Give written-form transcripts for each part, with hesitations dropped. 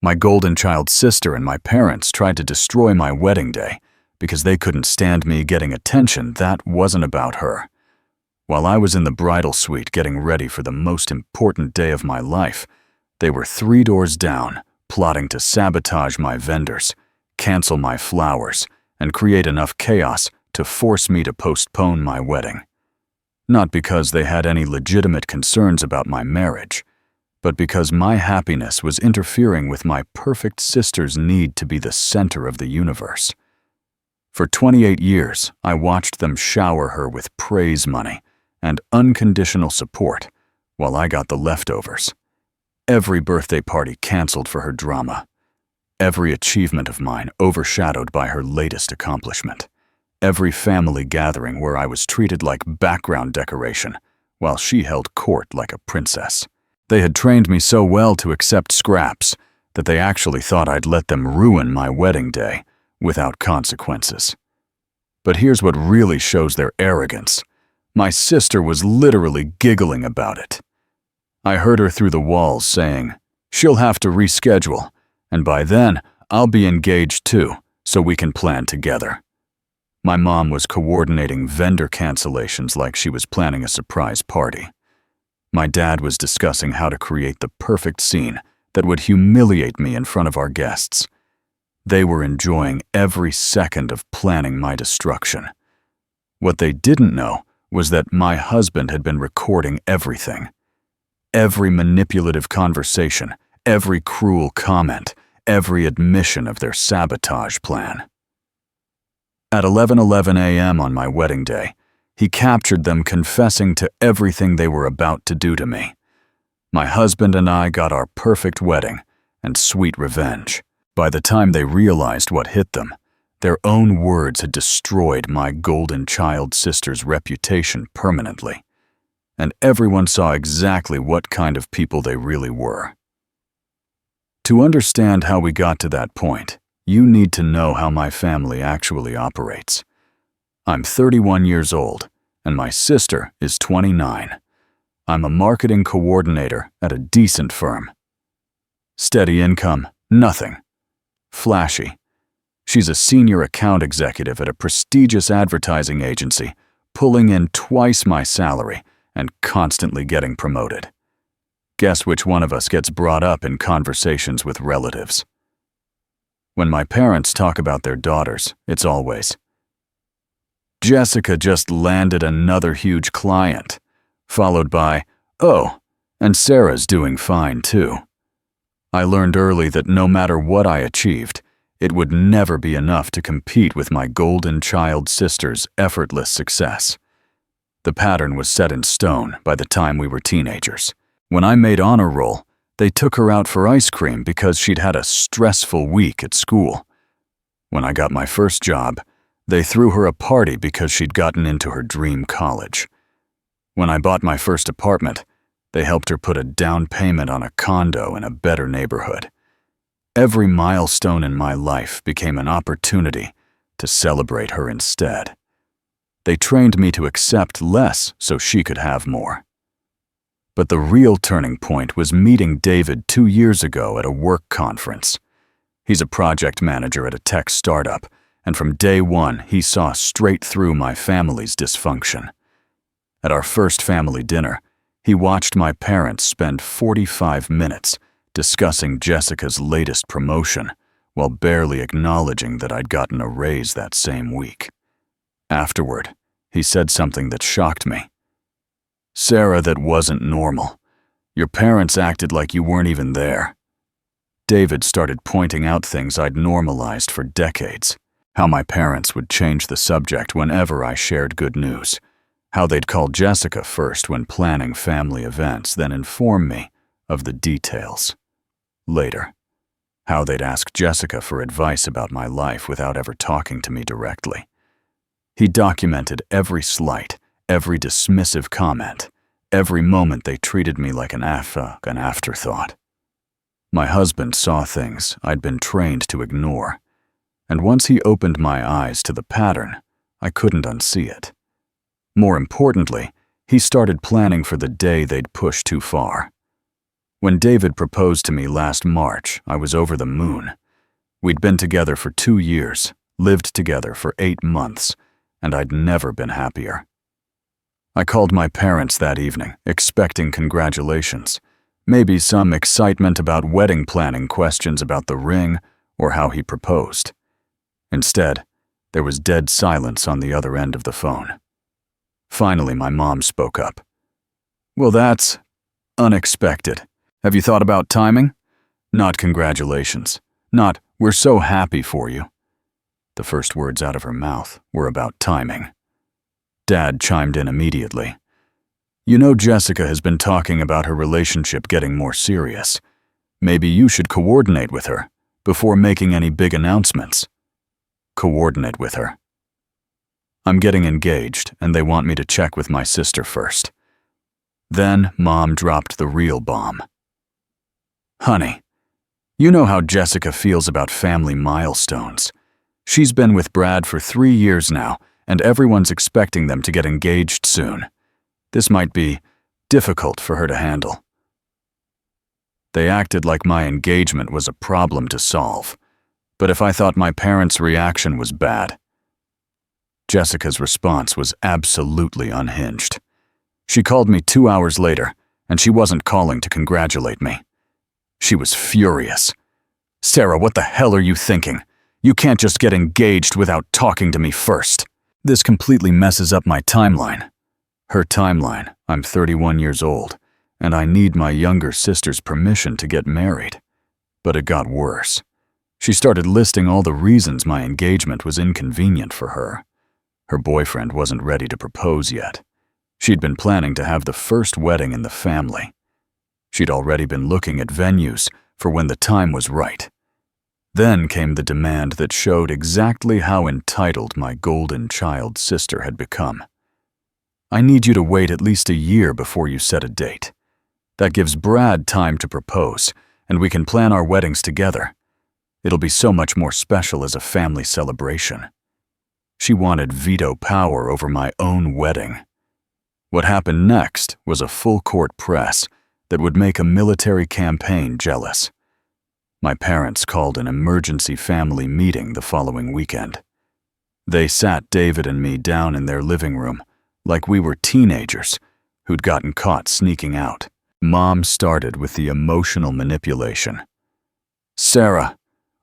My golden child sister and my parents tried to destroy my wedding day because they couldn't stand me getting attention that wasn't about her. While I was in the bridal suite getting ready for the most important day of my life, they were 3 doors down, plotting to sabotage my vendors, cancel my flowers, and create enough chaos to force me to postpone my wedding. Not because they had any legitimate concerns about my marriage, but because my happiness was interfering with my perfect sister's need to be the center of the universe. For 28 years, I watched them shower her with praise money and unconditional support while I got the leftovers. Every birthday party canceled for her drama. Every achievement of mine overshadowed by her latest accomplishment. Every family gathering where I was treated like background decoration while she held court like a princess. They had trained me so well to accept scraps that they actually thought I'd let them ruin my wedding day without consequences. But here's what really shows their arrogance. My sister was literally giggling about it. I heard her through the walls saying, "She'll have to reschedule, and by then I'll be engaged too, so we can plan together." My mom was coordinating vendor cancellations like she was planning a surprise party. My dad was discussing how to create the perfect scene that would humiliate me in front of our guests. They were enjoying every second of planning my destruction. What they didn't know was that my husband had been recording everything. Every manipulative conversation, every cruel comment, every admission of their sabotage plan. At 11:11 a.m. on my wedding day, he captured them confessing to everything they were about to do to me. My husband and I got our perfect wedding and sweet revenge. By the time they realized what hit them, their own words had destroyed my golden child sister's reputation permanently, and everyone saw exactly what kind of people they really were. To understand how we got to that point, you need to know how my family actually operates. I'm 31 years old, and my sister is 29. I'm a marketing coordinator at a decent firm. Steady income, nothing. Flashy. She's a senior account executive at a prestigious advertising agency, pulling in twice my salary and constantly getting promoted. Guess which one of us gets brought up in conversations with relatives? When my parents talk about their daughters, it's always, "Jessica just landed another huge client," followed by, "Oh, and Sarah's doing fine too." I learned early that no matter what I achieved, it would never be enough to compete with my golden child sister's effortless success. The pattern was set in stone by the time we were teenagers. When I made honor roll, they took her out for ice cream because she'd had a stressful week at school. When I got my first job, they threw her a party because she'd gotten into her dream college. When I bought my first apartment, they helped her put a down payment on a condo in a better neighborhood. Every milestone in my life became an opportunity to celebrate her instead. They trained me to accept less so she could have more. But the real turning point was meeting David 2 years ago at a work conference. He's a project manager at a tech startup, and from day one, he saw straight through my family's dysfunction. At our first family dinner, he watched my parents spend 45 minutes discussing Jessica's latest promotion while barely acknowledging that I'd gotten a raise that same week. Afterward, he said something that shocked me. "Sarah, that wasn't normal. Your parents acted like you weren't even there." David started pointing out things I'd normalized for decades. How my parents would change the subject whenever I shared good news. How they'd call Jessica first when planning family events, then inform me of the details. Later, how they'd ask Jessica for advice about my life without ever talking to me directly. He documented every slight, every dismissive comment, every moment they treated me like an afterthought. My husband saw things I'd been trained to ignore, and once he opened my eyes to the pattern, I couldn't unsee it. More importantly, he started planning for the day they'd push too far. When David proposed to me last March, I was over the moon. We'd been together for 2 years, lived together for 8 months, and I'd never been happier. I called my parents that evening, expecting congratulations, maybe some excitement about wedding planning, questions about the ring, or how he proposed. Instead, there was dead silence on the other end of the phone. Finally, my mom spoke up. "Well, that's unexpected. Have you thought about timing? Not congratulations. Not, we're so happy for you." The first words out of her mouth were about timing. Dad chimed in immediately. "You know, Jessica has been talking about her relationship getting more serious. Maybe you should coordinate with her before making any big announcements." Coordinate with her. I'm getting engaged, and they want me to check with my sister first. Then Mom dropped the real bomb. "Honey, you know how Jessica feels about family milestones. She's been with Brad for 3 years now, and everyone's expecting them to get engaged soon. This might be difficult for her to handle." They acted like my engagement was a problem to solve. But if I thought my parents' reaction was bad, Jessica's response was absolutely unhinged. She called me 2 hours later, and she wasn't calling to congratulate me. She was furious. "Sarah, what the hell are you thinking? You can't just get engaged without talking to me first. This completely messes up my timeline." Her timeline: I'm 31 years old, and I need my younger sister's permission to get married. But it got worse. She started listing all the reasons my engagement was inconvenient for her. Her boyfriend wasn't ready to propose yet. She'd been planning to have the first wedding in the family. She'd already been looking at venues for when the time was right. Then came the demand that showed exactly how entitled my golden child sister had become. "I need you to wait at least a year before you set a date. That gives Brad time to propose, and we can plan our weddings together. It'll be so much more special as a family celebration." She wanted veto power over my own wedding. What happened next was a full-court press that would make a military campaign jealous. My parents called an emergency family meeting the following weekend. They sat David and me down in their living room like we were teenagers who'd gotten caught sneaking out. Mom started with the emotional manipulation. "Sarah,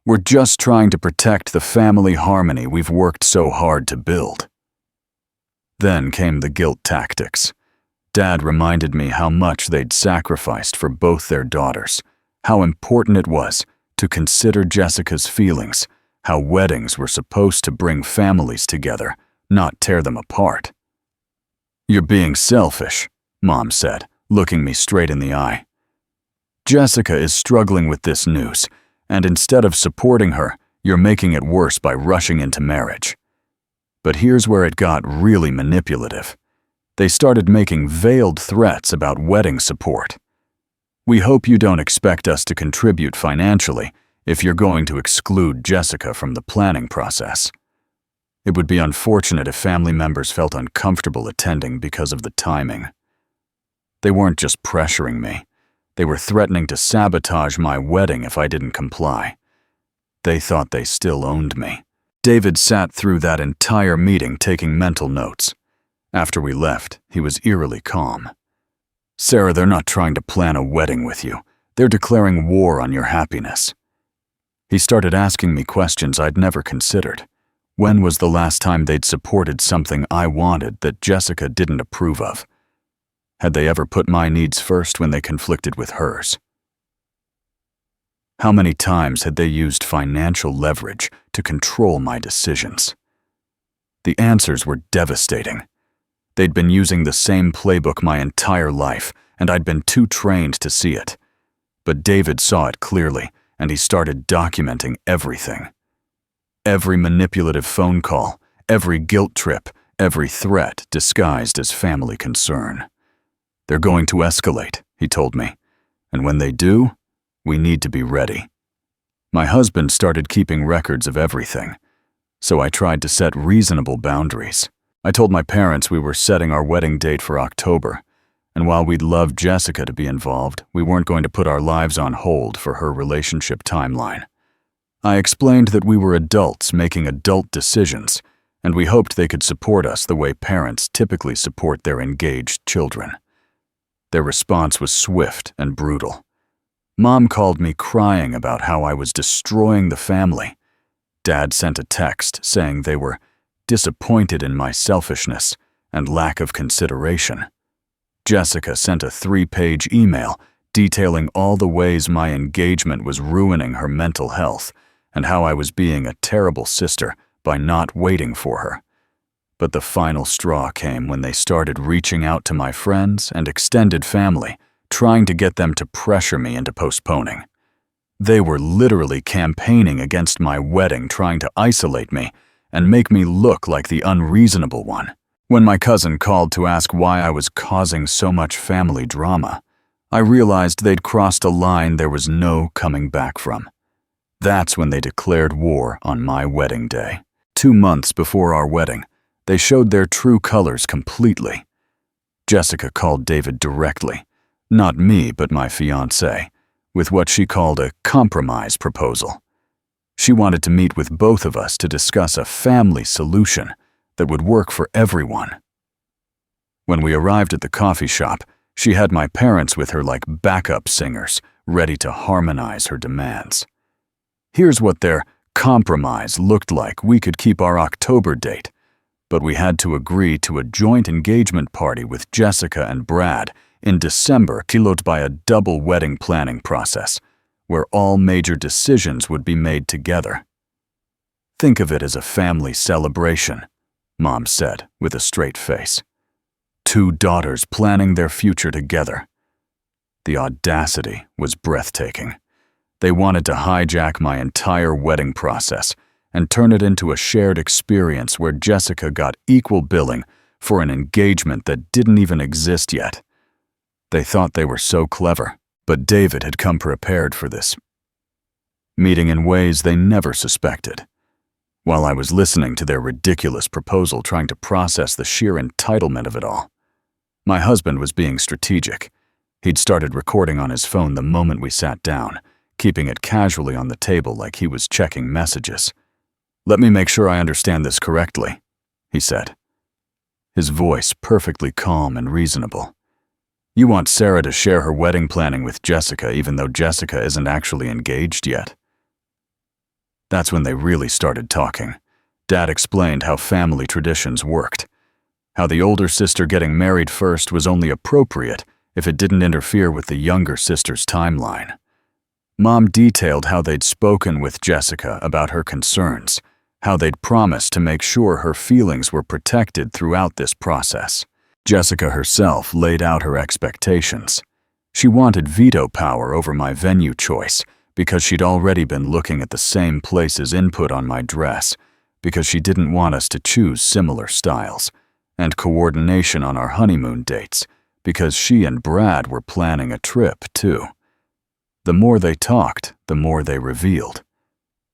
we're just trying to protect the family harmony we've worked so hard to build." Then came the guilt tactics. Dad reminded me how much they'd sacrificed for both their daughters, how important it was to consider Jessica's feelings, how weddings were supposed to bring families together, not tear them apart. "You're being selfish," Mom said, looking me straight in the eye. "Jessica is struggling with this news, and instead of supporting her, you're making it worse by rushing into marriage." But here's where it got really manipulative. They started making veiled threats about wedding support. "We hope you don't expect us to contribute financially if you're going to exclude Jessica from the planning process. It would be unfortunate if family members felt uncomfortable attending because of the timing." They weren't just pressuring me. They were threatening to sabotage my wedding if I didn't comply. They thought they still owned me. David sat through that entire meeting taking mental notes. After we left, he was eerily calm. "Sarah, they're not trying to plan a wedding with you. They're declaring war on your happiness." He started asking me questions I'd never considered. When was the last time they'd supported something I wanted that Jessica didn't approve of? Had they ever put my needs first when they conflicted with hers? How many times had they used financial leverage to control my decisions? The answers were devastating. They'd been using the same playbook my entire life, and I'd been too trained to see it. But David saw it clearly, and he started documenting everything. Every manipulative phone call, every guilt trip, every threat disguised as family concern. "They're going to escalate," he told me, "and when they do, we need to be ready." My husband started keeping records of everything, so I tried to set reasonable boundaries. I told my parents we were setting our wedding date for October, and while we'd love Jessica to be involved, we weren't going to put our lives on hold for her relationship timeline. I explained that we were adults making adult decisions, and we hoped they could support us the way parents typically support their engaged children. Their response was swift and brutal. Mom called me crying about how I was destroying the family. Dad sent a text saying they were disappointed in my selfishness and lack of consideration. Jessica sent a 3-page email detailing all the ways my engagement was ruining her mental health and how I was being a terrible sister by not waiting for her. But the final straw came when they started reaching out to my friends and extended family, trying to get them to pressure me into postponing. They were literally campaigning against my wedding, trying to isolate me and make me look like the unreasonable one. When my cousin called to ask why I was causing so much family drama, I realized they'd crossed a line there was no coming back from. That's when they declared war on my wedding day. 2 months before our wedding, they showed their true colors completely. Jessica called David directly, not me but my fiancé, with what she called a compromise proposal. She wanted to meet with both of us to discuss a family solution that would work for everyone. When we arrived at the coffee shop, she had my parents with her like backup singers, ready to harmonize her demands. Here's what their compromise looked like. We could keep our October date, but we had to agree to a joint engagement party with Jessica and Brad in December, followed by a double wedding planning process, where all major decisions would be made together. Think of it as a family celebration, Mom said with a straight face. 2 daughters planning their future together. The audacity was breathtaking. They wanted to hijack my entire wedding process and turn it into a shared experience where Jessica got equal billing for an engagement that didn't even exist yet. They thought they were so clever, but David had come prepared for this meeting in ways they never suspected. While I was listening to their ridiculous proposal, trying to process the sheer entitlement of it all, my husband was being strategic. He'd started recording on his phone the moment we sat down, keeping it casually on the table like he was checking messages. "Let me make sure I understand this correctly," he said, his voice perfectly calm and reasonable. "You want Sarah to share her wedding planning with Jessica even though Jessica isn't actually engaged yet?" That's when they really started talking. Dad explained how family traditions worked, how the older sister getting married first was only appropriate if it didn't interfere with the younger sister's timeline. Mom detailed how they'd spoken with Jessica about her concerns, how they'd promised to make sure her feelings were protected throughout this process. Jessica herself laid out her expectations. She wanted veto power over my venue choice because she'd already been looking at the same place's input on my dress, because she didn't want us to choose similar styles, and coordination on our honeymoon dates, because she and Brad were planning a trip too. The more they talked, the more they revealed.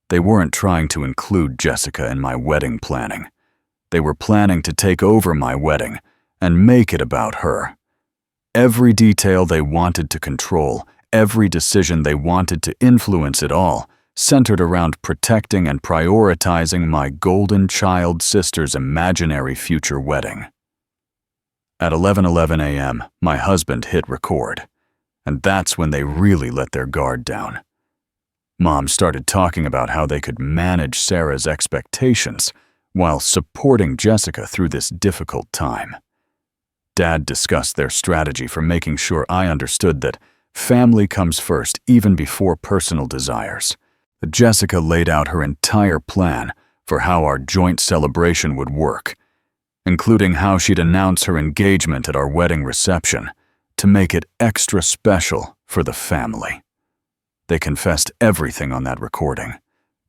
They weren't trying to include Jessica in my wedding planning. They were planning to take over my wedding and make it about her. Every detail they wanted to control, every decision they wanted to influence it all, centered around protecting and prioritizing my golden child sister's imaginary future wedding. At 11:11 a.m., my husband hit record, and that's when they really let their guard down. Mom started talking about how they could manage Sarah's expectations while supporting Jessica through this difficult time. Dad discussed their strategy for making sure I understood that family comes first even before personal desires. Jessica laid out her entire plan for how our joint celebration would work, including how she'd announce her engagement at our wedding reception to make it extra special for the family. They confessed everything on that recording,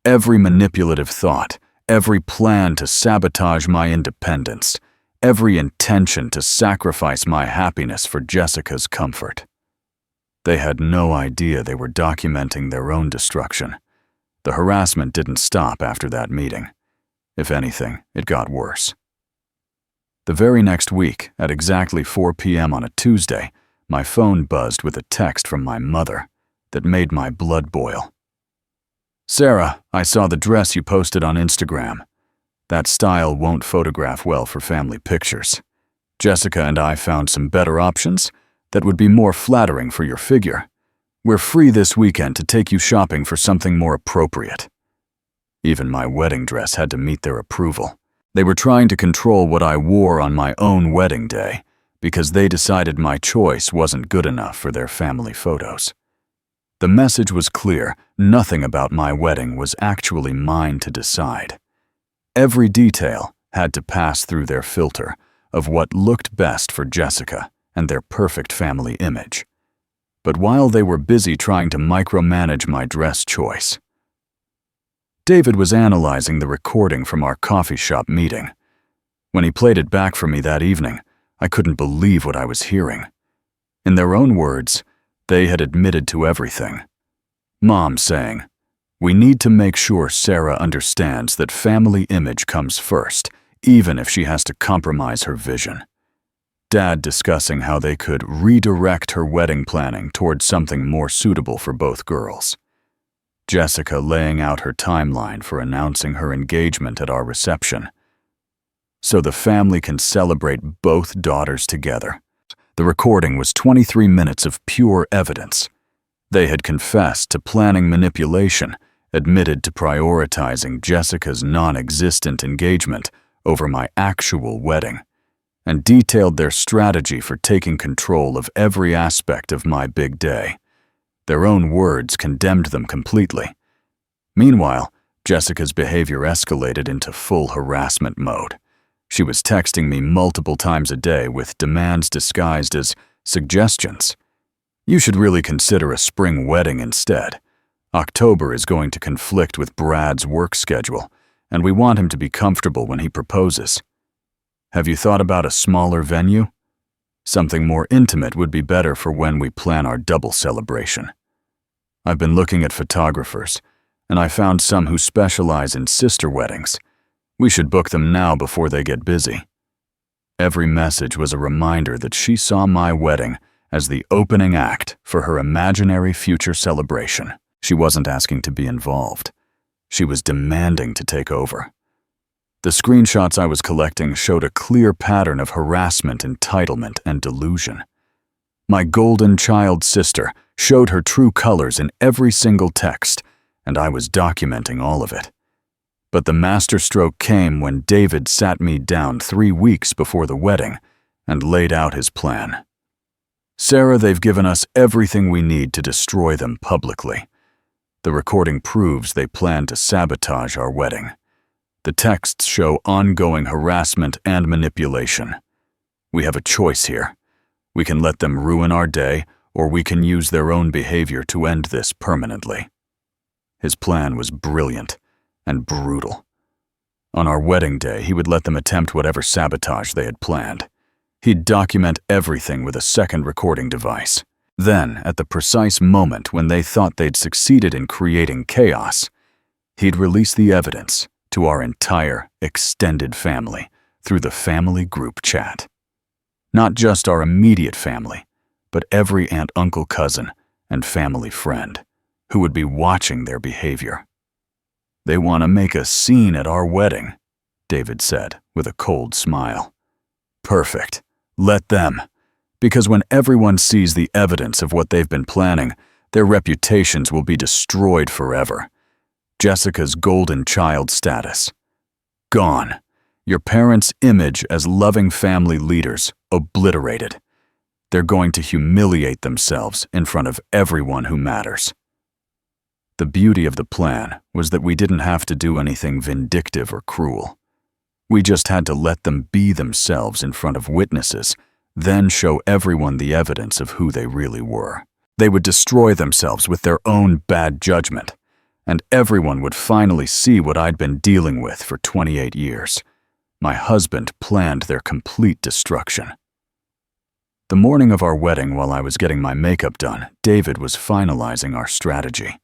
every manipulative thought, every plan to sabotage my independence, every intention to sacrifice my happiness for Jessica's comfort. They had no idea they were documenting their own destruction. The harassment didn't stop after that meeting. If anything, it got worse. The very next week, at exactly 4 p.m. on a Tuesday, my phone buzzed with a text from my mother that made my blood boil. "Sarah, I saw the dress you posted on Instagram. That style won't photograph well for family pictures. Jessica and I found some better options that would be more flattering for your figure. We're free this weekend to take you shopping for something more appropriate." Even my wedding dress had to meet their approval. They were trying to control what I wore on my own wedding day because they decided my choice wasn't good enough for their family photos. The message was clear: nothing about my wedding was actually mine to decide. Every detail had to pass through their filter of what looked best for Jessica and their perfect family image. But while they were busy trying to micromanage my dress choice, David was analyzing the recording from our coffee shop meeting. When he played it back for me that evening, I couldn't believe what I was hearing. In their own words, they had admitted to everything. Mom saying, "We need to make sure Sarah understands that family image comes first, even if she has to compromise her vision." Dad discussing how they could redirect her wedding planning towards something more suitable for both girls. Jessica laying out her timeline for announcing her engagement at our reception, so the family can celebrate both daughters together. The recording was 23 minutes of pure evidence. They had confessed to planning manipulation, admitted to prioritizing Jessica's non-existent engagement over my actual wedding, and detailed their strategy for taking control of every aspect of my big day. Their own words condemned them completely. Meanwhile, Jessica's behavior escalated into full harassment mode. She was texting me multiple times a day with demands disguised as suggestions. "You should really consider a spring wedding instead. October is going to conflict with Brad's work schedule, and we want him to be comfortable when he proposes. Have you thought about a smaller venue? Something more intimate would be better for when we plan our double celebration. I've been looking at photographers, and I found some who specialize in sister weddings. We should book them now before they get busy." Every message was a reminder that she saw my wedding as the opening act for her imaginary future celebration. She wasn't asking to be involved. She was demanding to take over. The screenshots I was collecting showed a clear pattern of harassment, entitlement, and delusion. My golden child sister showed her true colors in every single text, and I was documenting all of it. But the masterstroke came when David sat me down 3 weeks before the wedding and laid out his plan. "Sarah, they've given us everything we need to destroy them publicly. The recording proves they plan to sabotage our wedding. The texts show ongoing harassment and manipulation. We have a choice here. We can let them ruin our day, or we can use their own behavior to end this permanently." His plan was brilliant and brutal. On our wedding day, he would let them attempt whatever sabotage they had planned. He'd document everything with a second recording device. Then, at the precise moment when they thought they'd succeeded in creating chaos, he'd release the evidence to our entire extended family through the family group chat. Not just our immediate family, but every aunt, uncle, cousin, and family friend who would be watching their behavior. "They want to make a scene at our wedding," David said with a cold smile. "Perfect. Let them. Because when everyone sees the evidence of what they've been planning, their reputations will be destroyed forever. Jessica's golden child status gone. Your parents' image as loving family leaders obliterated. They're going to humiliate themselves in front of everyone who matters." The beauty of the plan was that we didn't have to do anything vindictive or cruel. We just had to let them be themselves in front of witnesses, then show everyone the evidence of who they really were. They would destroy themselves with their own bad judgment, and everyone would finally see what I'd been dealing with for 28 years. My husband planned their complete destruction. The morning of our wedding, while I was getting my makeup done, David was finalizing our strategy.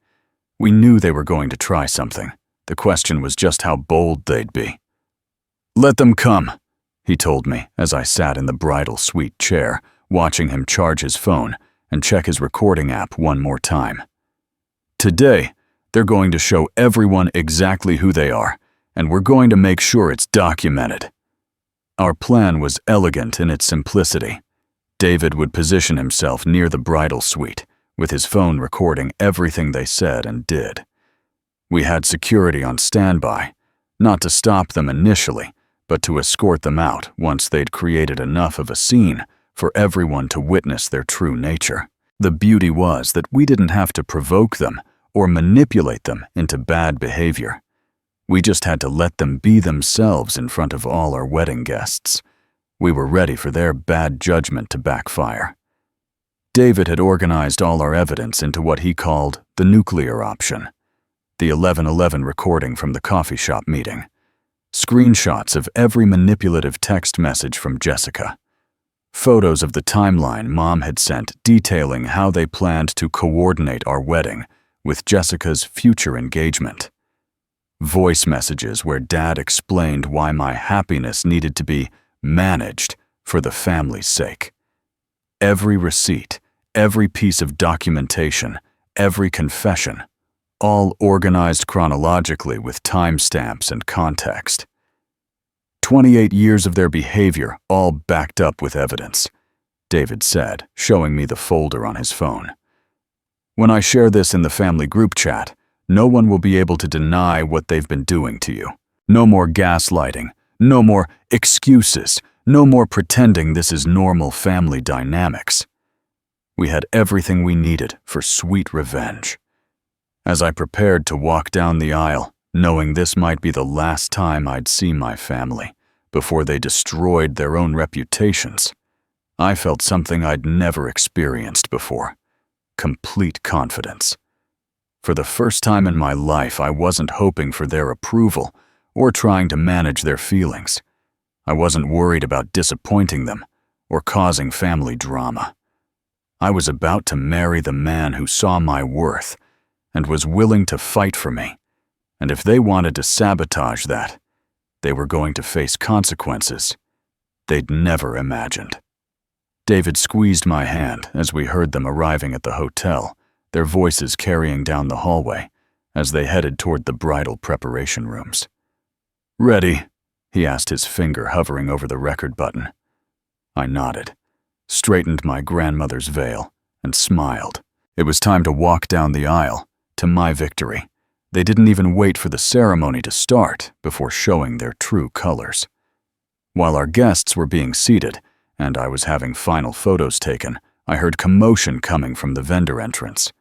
We knew they were going to try something. The question was just how bold they'd be. "Let them come," he told me as I sat in the bridal suite chair, watching him charge his phone and check his recording app one more time. Today, they're going to show everyone exactly who they are, and we're going to make sure it's documented. Our plan was elegant in its simplicity. David would position himself near the bridal suite, with his phone recording everything they said and did. We had security on standby, not to stop them initially, but to escort them out once they'd created enough of a scene for everyone to witness their true nature. The beauty was that we didn't have to provoke them or manipulate them into bad behavior. We just had to let them be themselves in front of all our wedding guests. We were ready for their bad judgment to backfire. David had organized all our evidence into what he called the nuclear option, the 11:11 recording from the coffee shop meeting, screenshots of every manipulative text message from Jessica, photos of the timeline Mom had sent detailing how they planned to coordinate our wedding with Jessica's future engagement, voice messages where Dad explained why my happiness needed to be managed for the family's sake. Every receipt, every piece of documentation, every confession, all organized chronologically with timestamps and context. 28 years of their behavior, all backed up with evidence, David said, showing me the folder on his phone. When I share this in the family group chat, no one will be able to deny what they've been doing to you. No more gaslighting, no more excuses, no more pretending this is normal family dynamics. We had everything we needed for sweet revenge. As I prepared to walk down the aisle, knowing this might be the last time I'd see my family before they destroyed their own reputations, I felt something I'd never experienced before: complete confidence. For the first time in my life, I wasn't hoping for their approval or trying to manage their feelings. I wasn't worried about disappointing them or causing family drama. I was about to marry the man who saw my worth and was willing to fight for me, and if they wanted to sabotage that, they were going to face consequences they'd never imagined. David squeezed my hand as we heard them arriving at the hotel, their voices carrying down the hallway as they headed toward the bridal preparation rooms. "Ready?" he asked, his finger hovering over the record button. I nodded, straightened my grandmother's veil, and smiled. It was time to walk down the aisle to my victory. They didn't even wait for the ceremony to start before showing their true colors. While our guests were being seated and I was having final photos taken, I heard commotion coming from the vendor entrance.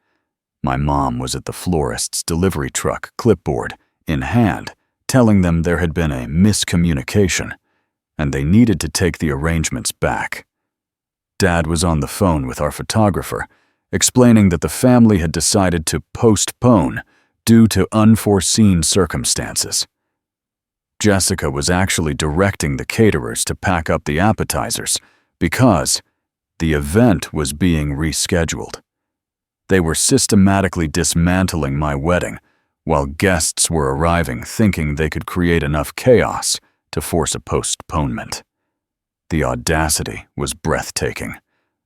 My mom was at the florist's delivery truck, clipboard in hand, telling them there had been a miscommunication and they needed to take the arrangements back. Dad was on the phone with our photographer, explaining that the family had decided to postpone due to unforeseen circumstances. Jessica was actually directing the caterers to pack up the appetizers because the event was being rescheduled. They were systematically dismantling my wedding while guests were arriving thinking they could create enough chaos to force a postponement. The audacity was breathtaking.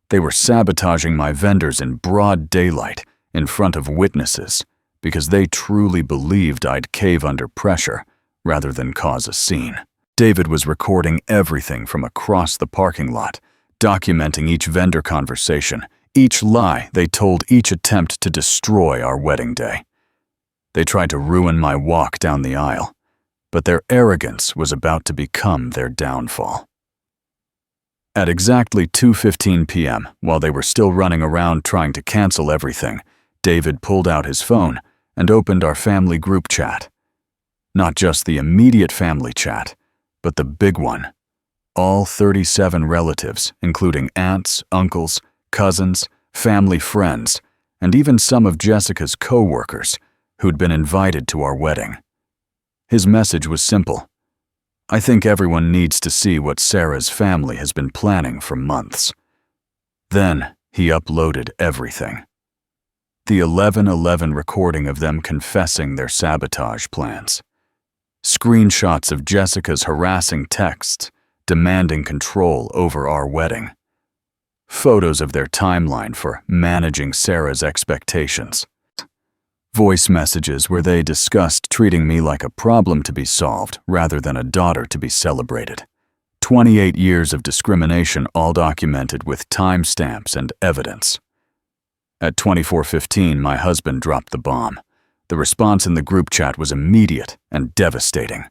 They were sabotaging my vendors in broad daylight in front of witnesses because they truly believed I'd cave under pressure rather than cause a scene. David was recording everything from across the parking lot, documenting each vendor conversation, each lie they told, each attempt to destroy our wedding day. They tried to ruin my walk down the aisle, but their arrogance was about to become their downfall. At exactly 2:15 p.m., while they were still running around trying to cancel everything, David pulled out his phone and opened our family group chat. Not just the immediate family chat, but the big one. All 37 relatives, including aunts, uncles, cousins, family friends, and even some of Jessica's co-workers who'd been invited to our wedding. His message was simple: "I think everyone needs to see what Sarah's family has been planning for months." Then he uploaded everything. The 11:11 recording of them confessing their sabotage plans. Screenshots of Jessica's harassing texts demanding control over our wedding. Photos of their timeline for managing Sarah's expectations. Voice messages where they discussed treating me like a problem to be solved rather than a daughter to be celebrated. 28 years of discrimination, all documented with timestamps and evidence. At 24:15, my husband dropped the bomb. The response in the group chat was immediate and devastating.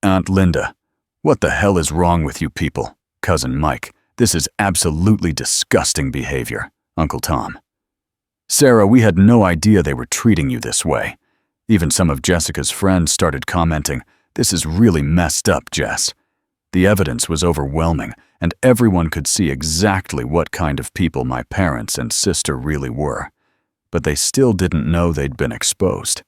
Aunt Linda, what the hell is wrong with you people? Cousin Mike, this is absolutely disgusting behavior. Uncle Tom. Sarah, we had no idea they were treating you this way. Even some of Jessica's friends started commenting, this is really messed up, Jess. The evidence was overwhelming, and everyone could see exactly what kind of people my parents and sister really were. But they still didn't know they'd been exposed.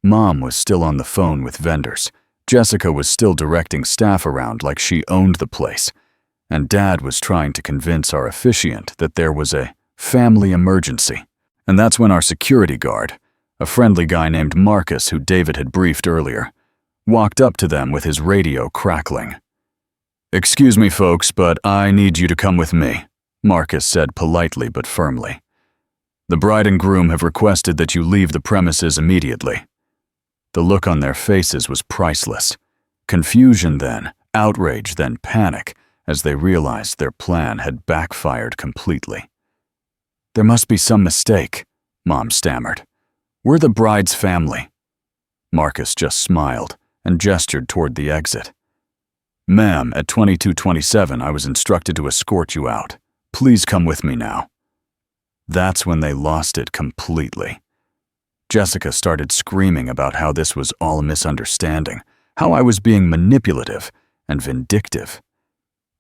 Mom was still on the phone with vendors. Jessica was still directing staff around like she owned the place. And Dad was trying to convince our officiant that there was a family emergency. And that's when our security guard, a friendly guy named Marcus who David had briefed earlier, walked up to them with his radio crackling. "Excuse me, folks, but I need you to come with me," Marcus said politely but firmly. "The bride and groom have requested that you leave the premises immediately." The look on their faces was priceless. Confusion then, outrage then panic, as they realized their plan had backfired completely. "There must be some mistake," Mom stammered. "We're the bride's family." Marcus just smiled and gestured toward the exit. "Ma'am, at 22:27 I was instructed to escort you out. Please come with me now." That's when they lost it completely. Jessica started screaming about how this was all a misunderstanding, how I was being manipulative and vindictive.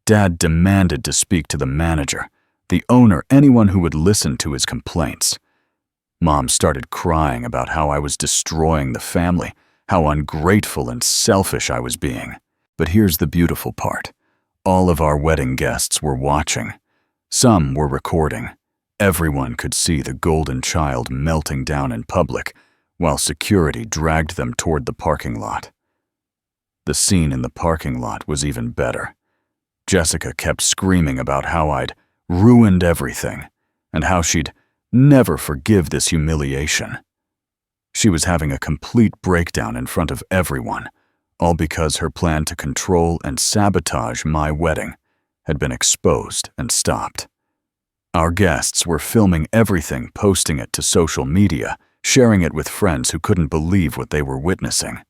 Dad demanded to speak to the manager, the owner, anyone who would listen to his complaints. Mom started crying about how I was destroying the family, how ungrateful and selfish I was being. But here's the beautiful part. All of our wedding guests were watching. Some were recording. Everyone could see the golden child melting down in public, while security dragged them toward the parking lot. The scene in the parking lot was even better. Jessica kept screaming about how I'd ruined everything, and how she'd never forgive this humiliation. She was having a complete breakdown in front of everyone, all because her plan to control and sabotage my wedding had been exposed and stopped. Our guests were filming everything, posting it to social media, sharing it with friends who couldn't believe what they were witnessing.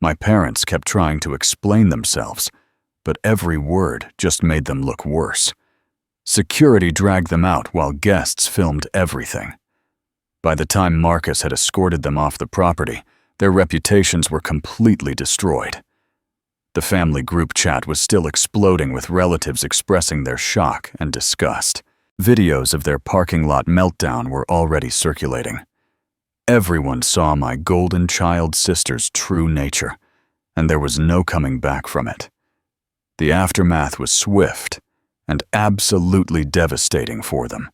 My parents kept trying to explain themselves, but every word just made them look worse. Security dragged them out while guests filmed everything. By the time Marcus had escorted them off the property, their reputations were completely destroyed. The family group chat was still exploding with relatives expressing their shock and disgust. Videos of their parking lot meltdown were already circulating. Everyone saw my golden child sister's true nature, and there was no coming back from it. The aftermath was swift and absolutely devastating for them.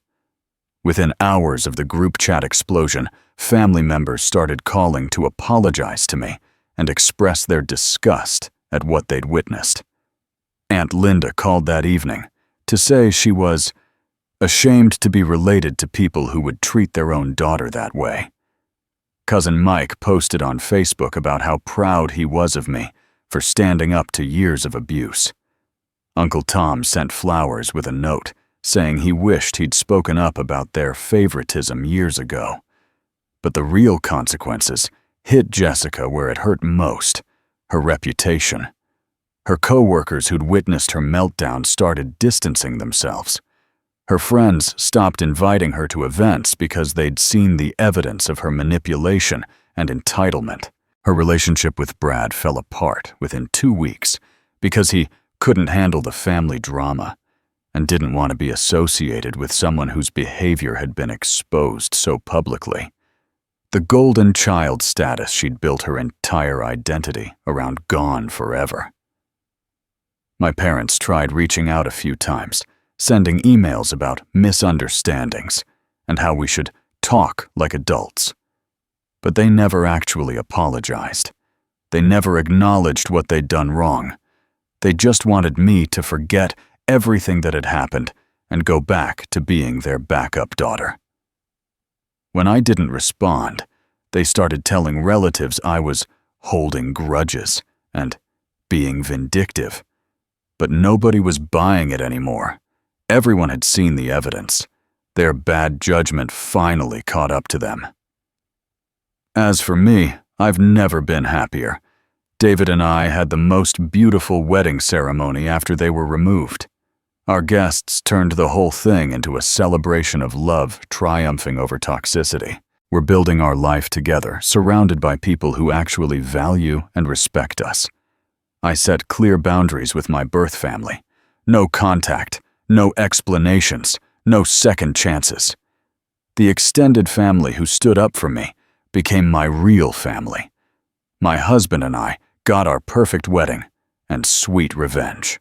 Within hours of the group chat explosion, family members started calling to apologize to me and express their disgust at what they'd witnessed. Aunt Linda called that evening to say she was ashamed to be related to people who would treat their own daughter that way. Cousin Mike posted on Facebook about how proud he was of me for standing up to years of abuse. Uncle Tom sent flowers with a note saying he wished he'd spoken up about their favoritism years ago. But the real consequences hit Jessica where it hurt most, her reputation. Her co-workers who'd witnessed her meltdown started distancing themselves. Her friends stopped inviting her to events because they'd seen the evidence of her manipulation and entitlement. Her relationship with Brad fell apart within 2 weeks because he couldn't handle the family drama and didn't want to be associated with someone whose behavior had been exposed so publicly. The golden child status she'd built her entire identity around gone forever. My parents tried reaching out a few times, sending emails about misunderstandings and how we should talk like adults. But they never actually apologized. They never acknowledged what they'd done wrong. They just wanted me to forget everything that had happened and go back to being their backup daughter. When I didn't respond, they started telling relatives I was holding grudges and being vindictive. But nobody was buying it anymore. Everyone had seen the evidence. Their bad judgment finally caught up to them. As for me, I've never been happier. David and I had the most beautiful wedding ceremony after they were removed. Our guests turned the whole thing into a celebration of love triumphing over toxicity. We're building our life together, surrounded by people who actually value and respect us. I set clear boundaries with my birth family. No contact, no explanations, no second chances. The extended family who stood up for me became my real family. My husband and I got our perfect wedding and sweet revenge.